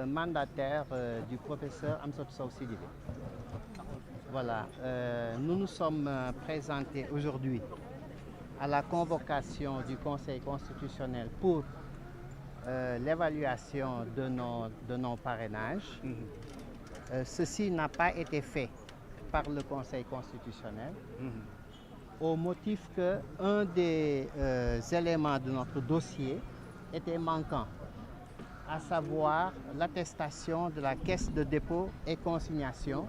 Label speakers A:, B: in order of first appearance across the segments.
A: mandataire du professeur Amsatou Sow Sidibé. Voilà, nous nous sommes présentés aujourd'hui à la convocation du Conseil constitutionnel pour l'évaluation de nos parrainages. Ceci n'a pas été fait par le Conseil constitutionnel au motif qu'un des éléments de notre dossier était manquant, à savoir l'attestation de la Caisse de dépôt et consignation,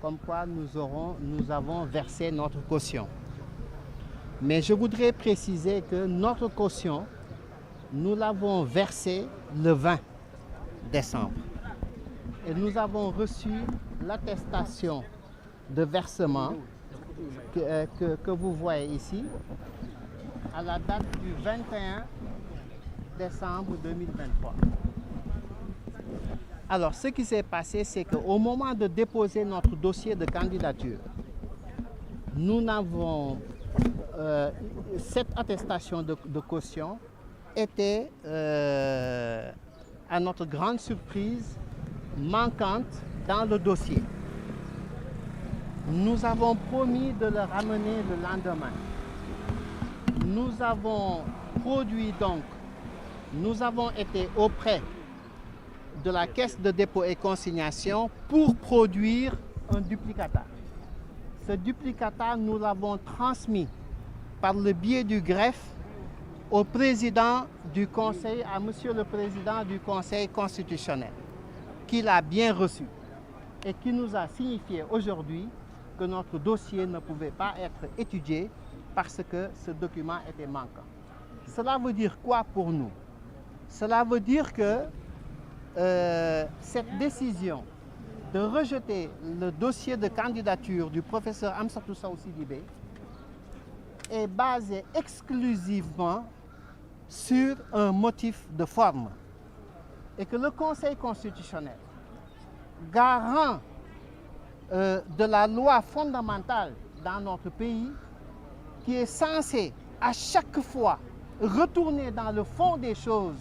A: comme quoi nous avons versé notre caution. Mais je voudrais préciser que notre caution, nous l'avons versée le 20 décembre. Et nous avons reçu l'attestation de versement que vous voyez ici, à la date du 21 décembre 2023. Alors, ce qui s'est passé, c'est qu'au moment de déposer notre dossier de candidature, nous n'avons cette attestation de caution était, à notre grande surprise, manquante dans le dossier. Nous avons promis de le ramener le lendemain. Nous avons produit donc, nous avons été auprès de la Caisse de dépôt et consignation pour produire un duplicata. Ce duplicata, nous l'avons transmis par le biais du greffe au président du Conseil, à Monsieur le Président du Conseil constitutionnel, qui l'a bien reçu et qui nous a signifié aujourd'hui que notre dossier ne pouvait pas être étudié parce que ce document était manquant. Cela veut dire quoi pour nous? Cela veut dire que cette décision de rejeter le dossier de candidature du professeur Amsatou Sow Sidibé est basée exclusivement sur un motif de forme et que le Conseil constitutionnel, garant de la loi fondamentale dans notre pays, qui est censé à chaque fois retourner dans le fond des choses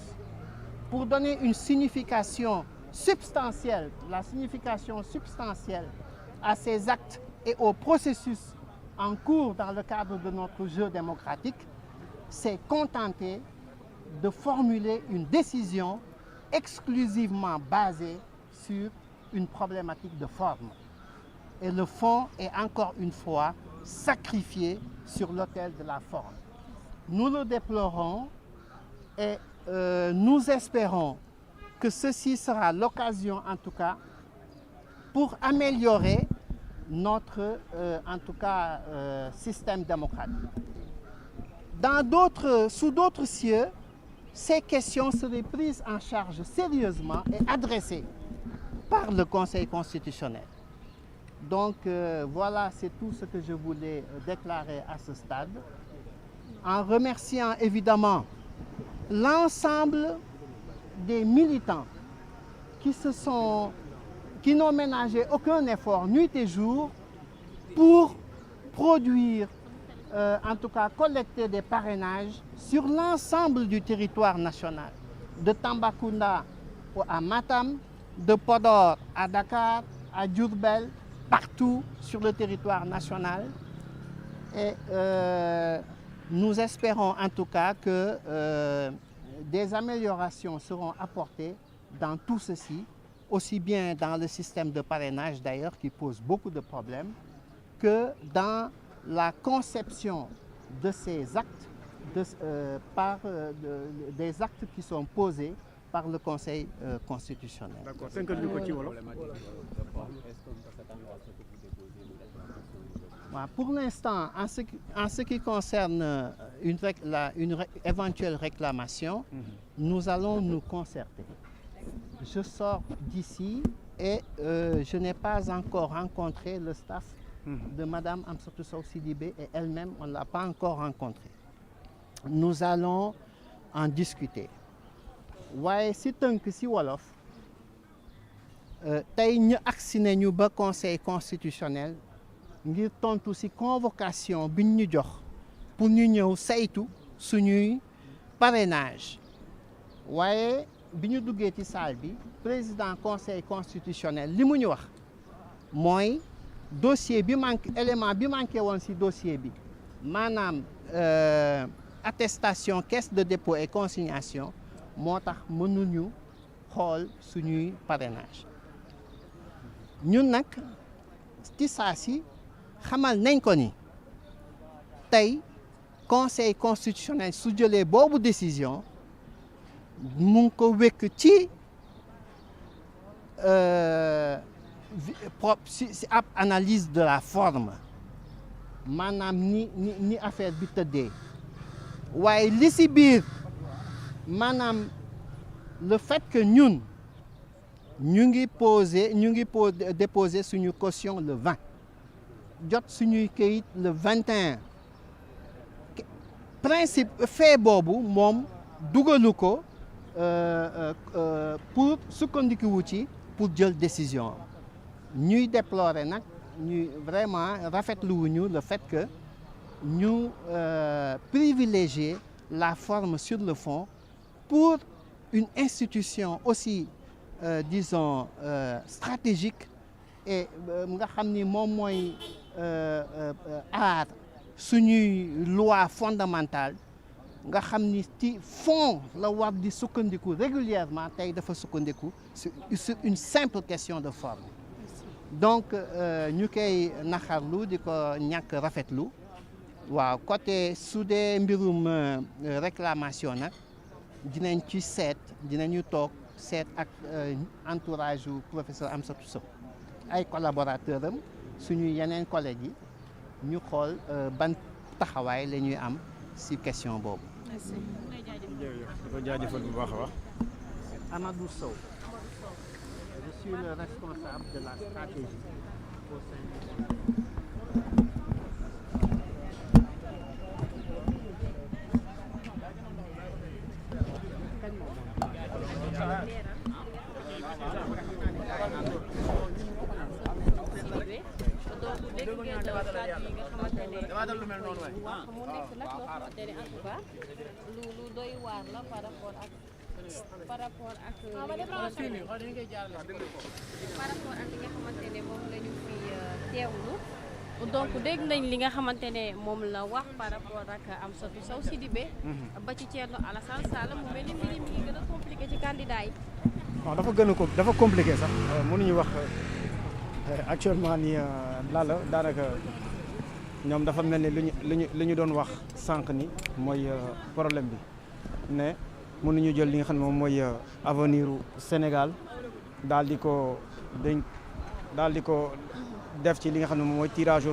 A: pour donner une signification substantielle, la signification substantielle à ces actes et au processus en cours dans le cadre de notre jeu démocratique, s'est contenté de formuler une décision exclusivement basée sur une problématique de forme. Et le fond est encore une fois sacrifié sur l'autel de la forme. Nous le déplorons et nous espérons que ceci sera l'occasion, en tout cas, pour améliorer notre, système démocratique. Sous d'autres cieux, ces questions seraient prises en charge sérieusement et adressées par le Conseil constitutionnel. Donc voilà, c'est tout ce que je voulais déclarer à ce stade, en remerciant évidemment l'ensemble des militants qui n'ont ménagé aucun effort nuit et jour pour produire, en tout cas collecter des parrainages sur l'ensemble du territoire national, de Tambacounda à Matam, de Podor à Dakar, à Diourbel, partout sur le territoire national. Et nous espérons en tout cas que des améliorations seront apportées dans tout ceci, aussi bien dans le système de parrainage d'ailleurs qui pose beaucoup de problèmes, que dans la conception de ces actes, des actes qui sont posés par le Conseil constitutionnel.
B: D'accord.
A: Pour l'instant, en ce qui concerne une éventuelle réclamation, nous allons nous concerter. Je sors d'ici et je n'ai pas encore rencontré le staff de Mme Amsatou Sow Sidibé et elle-même, on ne l'a pas encore rencontré. Nous allons en discuter. waaye si tënk si wolof tey ñu agsi nañu ba conseil constitutionnel ngir tontu si convocation biñ ñu jox pour ñu ñëw saytu suñuy parrainage waaye bi ñu duggee ci salle bi président conseil constitutionnel li mu ñu wax mooy dossier bi manqué élément bi manqué woon ci dossier bi maanaam attestation caisse de dépôt et consignation moo tax mënuñu xool suñuy parrainage ñun nag ci saa si xamal nañ ko ni tey conseil constitutionnel su jëlee boobu décision mu ngi ko wékk ci si ab analyse de la forme maanaam ni affaire bi tëddee waaye li si biir maanaam le fait que ñun ñu ngi déposer suñu caution le 20 jot suñuy këyit le 21 principe fait boobu moom dugalu ko pour sukkandiku ci pour jël décision ñuy déplorer nag ñuy vraiment rafetlu wuñu le fait que ñu privilégier la forme sur le fond pour une institution aussi disons stratégique et nga xam ni moom mooy aar suñuy loi fondamentale nga xam ni ci fond la war di sukkandiku régulièrement tey dafa sukkandiku sur une simple question de forme donc ñu koy naxarlu di ko ñàkk rafetlu waaw côté su dee mbirum réclamation nag dinañ ci dinañu toog seet ak entourage yu professeur Amsatou Sow ay collaborateurs am suñu yeneen collègues yi ñu xool ban taxawaay la ñuy am ci question boobu.
B: merci. jërëjëf jaajëfal bu baax a baax.
A: Amadou Sow. Je suis le responsable de la stratégie au sein
C: lu doy waar la par rapport ak li nga xamante ne moom la ñu fi teewlu donc dégg nañ li nga xamante ne moom la wax par rapport ak Amsatou Sow Sidibé ba ci Thierno Alassane Sall mu mel ni mbir mi ngi gën a compliqué ci candidat yi.
B: bon dafa compliqué sax mënuñu wax actuellement ni la daanaka ñoom dafa mel ni li ñu doon wax sànq ni mooy problème bi ne mënuñu jël li nga xam ne moom mooy avenir u Sénégal daal di ko def ci li nga xam ne moom mooy tirage au